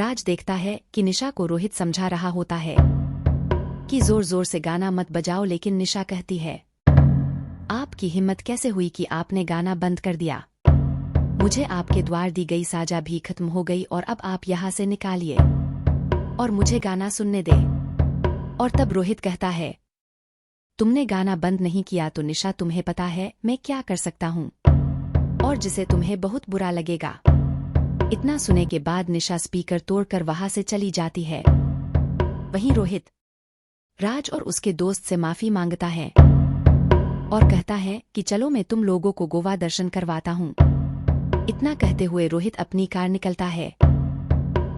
राज देखता है कि निशा को रोहित समझा रहा होता है कि जोर जोर से गाना मत बजाओ, लेकिन निशा कहती है, आपकी हिम्मत कैसे हुई कि आपने गाना बंद कर दिया? मुझे आपके द्वार दी गई साजा भी खत्म हो गई और अब आप यहाँ से निकालिए और मुझे गाना सुनने दे। और तब रोहित कहता है, तुमने गाना बंद नहीं किया तो निशा तुम्हें पता है मैं क्या कर सकता हूँ और जिसे तुम्हें बहुत बुरा लगेगा। इतना सुने के बाद निशा स्पीकर तोड़कर वहां से चली जाती है। वहीं रोहित राज और उसके दोस्त से माफी मांगता है और कहता है कि चलो मैं तुम लोगों को गोवा दर्शन करवाता हूँ। इतना कहते हुए रोहित अपनी कार निकलता है।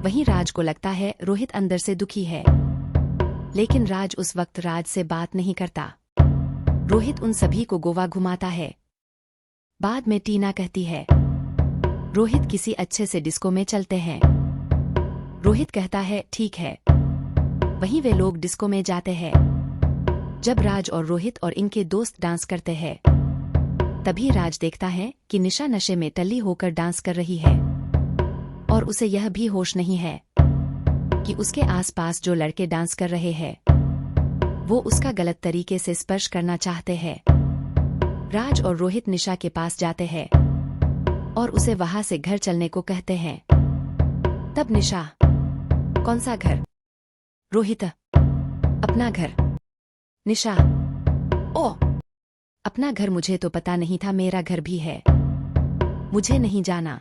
वहीं राज को लगता है रोहित अंदर से दुखी है, लेकिन राज उस वक्त राज से बात नहीं करता। रोहित उन सभी को गोवा घुमाता है। बाद में टीना कहती है, रोहित किसी अच्छे से डिस्को में चलते हैं। रोहित कहता है ठीक है। वहीं वे लोग डिस्को में जाते हैं। जब राज और रोहित और इनके दोस्त डांस करते हैं, तभी राज देखता है कि निशा नशे में टल्ली होकर डांस कर रही है और उसे यह भी होश नहीं है कि उसके आसपास जो लड़के डांस कर रहे हैं वो उसका गलत तरीके से स्पर्श करना चाहते हैं। राज और रोहित निशा के पास जाते हैं और उसे वहां से घर चलने को कहते हैं। तब निशा, कौन सा घर? रोहित, अपना घर। निशा, ओ, अपना घर? मुझे तो पता नहीं था मेरा घर भी है। मुझे नहीं जाना,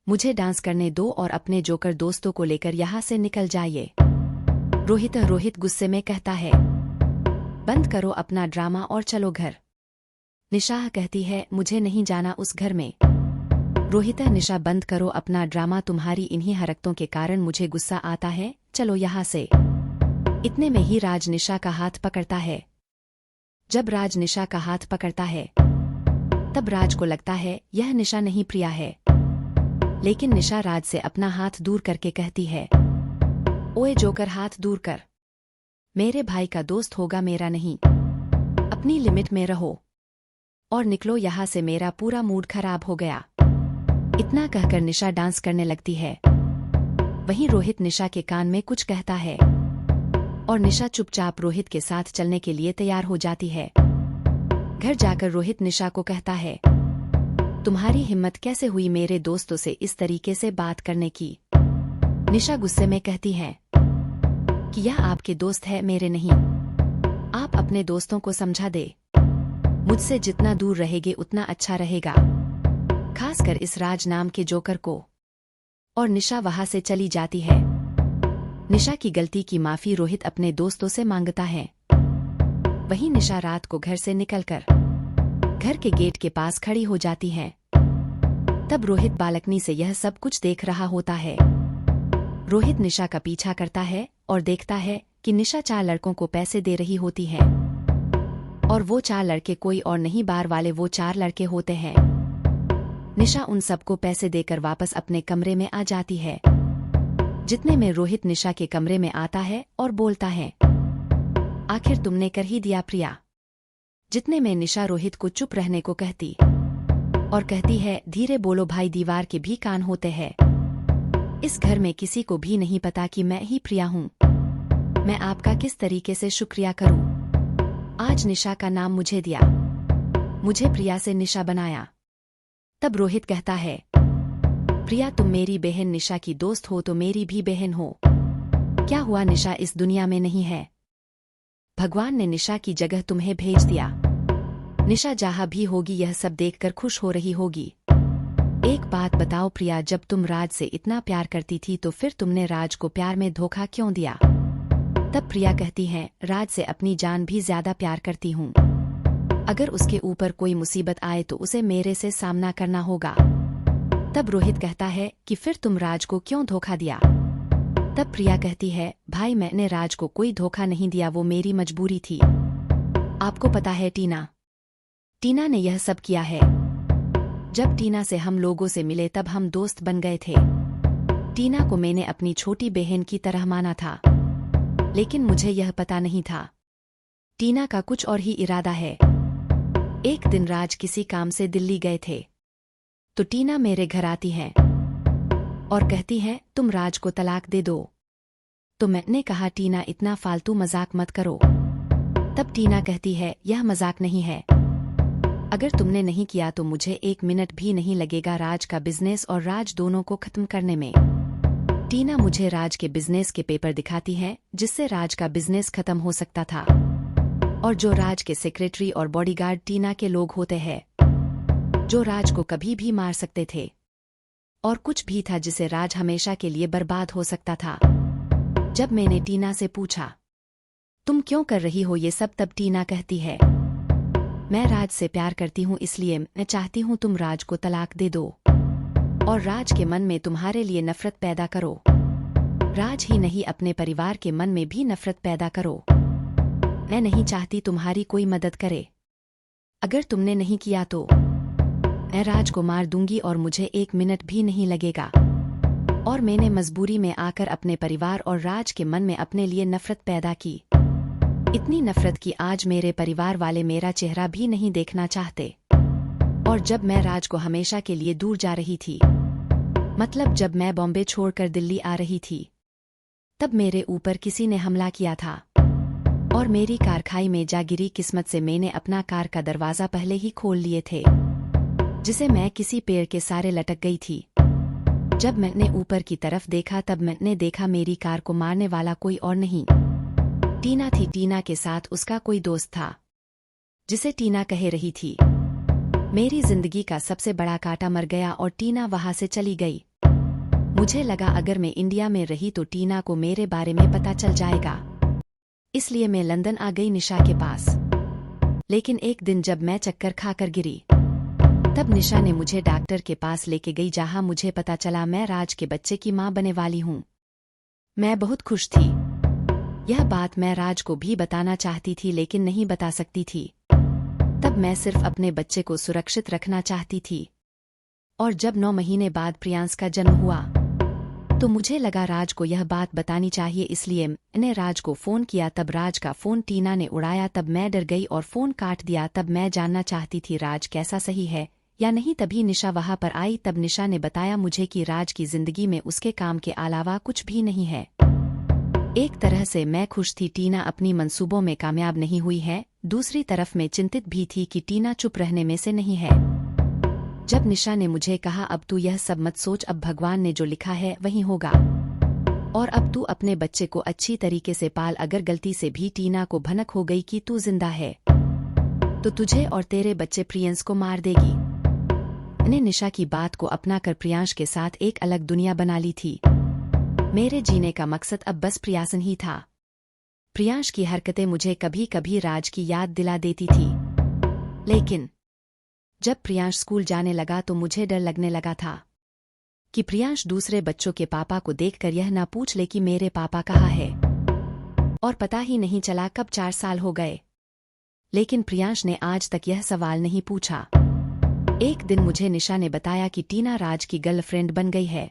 मुझे डांस करने दो और अपने जोकर दोस्तों को लेकर यहाँ से निकल जाइए। रोहित गुस्से में कहता है, बंद करो अपना ड्रामा और चलो घर। निशा कहती है, मुझे नहीं जाना उस घर में। रोहित, निशा बंद करो अपना ड्रामा, तुम्हारी इन्हीं हरकतों के कारण मुझे गुस्सा आता है, चलो यहाँ से। इतने में ही राज निशा का हाथ पकड़ता है। जब राज निशा का हाथ पकड़ता है तब राज को लगता है यह निशा नहीं प्रिया है, लेकिन निशा राज से अपना हाथ दूर करके कहती है, ओए जोकर, हाथ दूर कर। मेरे भाई का दोस्त होगा, मेरा नहीं। अपनी लिमिट में रहो और निकलो यहाँ से, मेरा पूरा मूड खराब हो गया। इतना कहकर निशा डांस करने लगती है। वहीं रोहित निशा के कान में कुछ कहता है और निशा चुपचाप रोहित के साथ चलने के लिए तैयार हो जाती है। घर जाकर रोहित निशा को कहता है, तुम्हारी हिम्मत कैसे हुई मेरे दोस्तों से इस तरीके से बात करने की? निशा गुस्से में कहती है कि यह आपके दोस्त है, मेरे नहीं। आप अपने दोस्तों को समझा दे, मुझसे जितना दूर रहेगे उतना अच्छा रहेगा, खासकर इस राज नाम के जोकर को। और निशा वहां से चली जाती है। निशा की गलती की माफी रोहित अपने दोस्तों से मांगता है। वहीं निशा रात को घर से निकलकर घर के गेट के पास खड़ी हो जाती है। तब रोहित बालकनी से यह सब कुछ देख रहा होता है। रोहित निशा का पीछा करता है और देखता है कि निशा 4 लड़कों को पैसे दे रही होती है और वो 4 लड़के कोई और नहीं, बार वाले वो 4 लड़के होते हैं। निशा उन सबको पैसे देकर वापस अपने कमरे में आ जाती है। जितने में रोहित निशा के कमरे में आता है और बोलता है, आखिर तुमने कर ही दिया प्रिया। जितने में निशा रोहित को चुप रहने को कहती और कहती है, धीरे बोलो भाई, दीवार के भी कान होते हैं। इस घर में किसी को भी नहीं पता कि मैं ही प्रिया हूँ। मैं आपका किस तरीके से शुक्रिया करूँ? आज निशा का नाम मुझे दिया, मुझे प्रिया से निशा बनाया। तब रोहित कहता है, प्रिया तुम मेरी बहन निशा की दोस्त हो तो मेरी भी बहन हो। क्या हुआ, निशा इस दुनिया में नहीं है? भगवान ने निशा की जगह तुम्हें भेज दिया। निशा जहाँ भी होगी यह सब देखकर खुश हो रही होगी। एक बात बताओ प्रिया, जब तुम राज से इतना प्यार करती थी तो फिर तुमने राज को प्यार में धोखा क्यों दिया? तब प्रिया कहती है, राज से अपनी जान भी ज्यादा प्यार करती हूँ। अगर उसके ऊपर कोई मुसीबत आए तो उसे मेरे से सामना करना होगा। तब रोहित कहता है कि फिर तुम राज को क्यों धोखा दिया? तब प्रिया कहती है, भाई मैंने राज को कोई धोखा नहीं दिया, वो मेरी मजबूरी थी। आपको पता है टीना ने यह सब किया है। जब टीना से हम लोगों से मिले तब हम दोस्त बन गए थे। टीना को मैंने अपनी छोटी बहन की तरह माना था, लेकिन मुझे यह पता नहीं था टीना का कुछ और ही इरादा है। एक दिन राज किसी काम से दिल्ली गए थे तो टीना मेरे घर आती है और कहती है तुम राज को तलाक दे दो। तो मैंने कहा टीना इतना फालतू मजाक मत करो। तब टीना कहती है यह मजाक नहीं है, अगर तुमने नहीं किया तो मुझे 1 मिनट भी नहीं लगेगा राज का बिजनेस और राज दोनों को खत्म करने में। टीना मुझे राज के बिजनेस के पेपर दिखाती है जिससे राज का बिजनेस खत्म हो सकता था, और जो राज के सेक्रेटरी और बॉडीगार्ड टीना के लोग होते हैं जो राज को कभी भी मार सकते थे, और कुछ भी था जिसे राज हमेशा के लिए बर्बाद हो सकता था। जब मैंने टीना से पूछा तुम क्यों कर रही हो ये सब, तब टीना कहती है मैं राज से प्यार करती हूँ, इसलिए मैं चाहती हूँ तुम राज को तलाक दे दो और राज के मन में तुम्हारे लिए नफरत पैदा करो। राज ही नहीं अपने परिवार के मन में भी नफरत पैदा करो। मैं नहीं चाहती तुम्हारी कोई मदद करे। अगर तुमने नहीं किया तो मैं राज को मार दूंगी और मुझे 1 मिनट भी नहीं लगेगा। और मैंने मजबूरी में आकर अपने परिवार और राज के मन में अपने लिए नफरत पैदा की। इतनी नफरत कि आज मेरे परिवार वाले मेरा चेहरा भी नहीं देखना चाहते। और जब मैं राज को हमेशा के लिए दूर जा रही थी, मतलब जब मैं बॉम्बे छोड़कर दिल्ली आ रही थी, तब मेरे ऊपर किसी ने हमला किया था और मेरी कार खाई में जा गिरी। किस्मत से मैंने अपना कार का दरवाजा पहले ही खोल लिए थे, जिसे मैं किसी पेड़ के सारे लटक गई थी। जब मैंने ऊपर की तरफ देखा तब मैंने देखा मेरी कार को मारने वाला कोई और नहीं टीना थी। टीना के साथ उसका कोई दोस्त था जिसे टीना कह रही थी। मेरी जिंदगी का सबसे बड़ा कांटा मर गया और टीना वहां से चली गई। मुझे लगा अगर मैं इंडिया में रही तो टीना को मेरे बारे में पता चल जाएगा, इसलिए मैं लंदन आ गई निशा के पास। लेकिन एक दिन जब मैं चक्कर खाकर गिरी, तब निशा ने मुझे डॉक्टर के पास लेके गई, जहां मुझे पता चला मैं राज के बच्चे की मां बने वाली हूं। मैं बहुत खुश थी। यह बात मैं राज को भी बताना चाहती थी लेकिन नहीं बता सकती थी। तब मैं सिर्फ अपने बच्चे को सुरक्षित रखना चाहती थी। और जब 9 महीने बाद प्रियांश का जन्म हुआ तो मुझे लगा राज को यह बात बतानी चाहिए, इसलिए मैंने राज को फोन किया। तब राज का फोन टीना ने उड़ाया। तब मैं डर गई और फोन काट दिया। तब मैं जानना चाहती थी राज कैसा, सही है या नहीं। तभी निशा वहां पर आई। तब निशा ने बताया मुझे कि राज की जिंदगी में उसके काम के अलावा कुछ भी नहीं है। एक तरह से मैं खुश थी, टीना अपनी मंसूबों में कामयाब नहीं हुई है। दूसरी तरफ मैं चिंतित भी थी कि टीना चुप रहने में से नहीं है। जब निशा ने मुझे कहा अब तू यह सब मत सोच, अब भगवान ने जो लिखा है वही होगा, और अब तू अपने बच्चे को अच्छी तरीके से पाल। अगर गलती से भी टीना को भनक हो गई कि तू जिंदा है तो तुझे और तेरे बच्चे प्रियांश को मार देगी। मैंने निशा की बात को अपनाकर प्रियांश के साथ एक अलग दुनिया बना ली थी। मेरे जीने का मकसद अब बस प्रियांश ही था। प्रियांश की हरकतें मुझे कभी कभी राज की याद दिला देती थी, लेकिन जब प्रियांश स्कूल जाने लगा तो मुझे डर लगने लगा था कि प्रियांश दूसरे बच्चों के पापा को देखकर यह ना पूछ ले कि मेरे पापा कहाँ है। और पता ही नहीं चला कब 4 साल हो गए, लेकिन प्रियांश ने आज तक यह सवाल नहीं पूछा। एक दिन मुझे निशा ने बताया कि टीना राज की गर्लफ्रेंड बन गई है।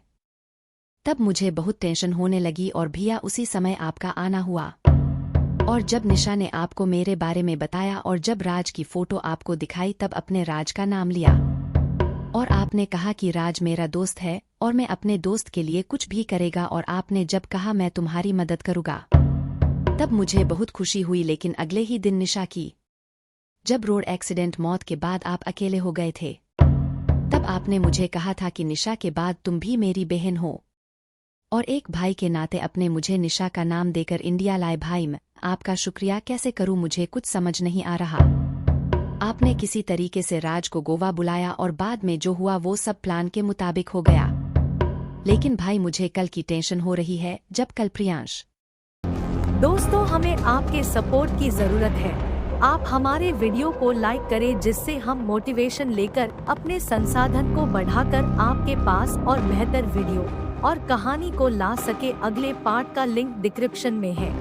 तब मुझे बहुत टेंशन होने लगी और भैया उसी समय आपका आना हुआ। और जब निशा ने आपको मेरे बारे में बताया और जब राज की फोटो आपको दिखाई तब अपने राज का नाम लिया और आपने कहा कि राज मेरा दोस्त है और मैं अपने दोस्त के लिए कुछ भी करेगा, और आपने जब कहा मैं तुम्हारी मदद करूँगा तब मुझे बहुत खुशी हुई। लेकिन अगले ही दिन निशा की जब रोड एक्सीडेंट मौत के बाद आप अकेले हो गए थे, तब आपने मुझे कहा था कि निशा के बाद तुम भी मेरी बहन हो और एक भाई के नाते अपने मुझे निशा का नाम देकर इंडिया लाए। भाई मैं आपका शुक्रिया कैसे करूं, मुझे कुछ समझ नहीं आ रहा। आपने किसी तरीके से राज को गोवा बुलाया और बाद में जो हुआ वो सब प्लान के मुताबिक हो गया। लेकिन भाई मुझे कल की टेंशन हो रही है, जब कल प्रियांश। दोस्तों हमें आपके सपोर्ट की जरूरत है। आप हमारे वीडियो को लाइक करें जिससे हम मोटिवेशन लेकर अपने संसाधन को बढ़ाकर आपके पास और बेहतर वीडियो और कहानी को ला सके। अगले पार्ट का लिंक डिस्क्रिप्शन में है।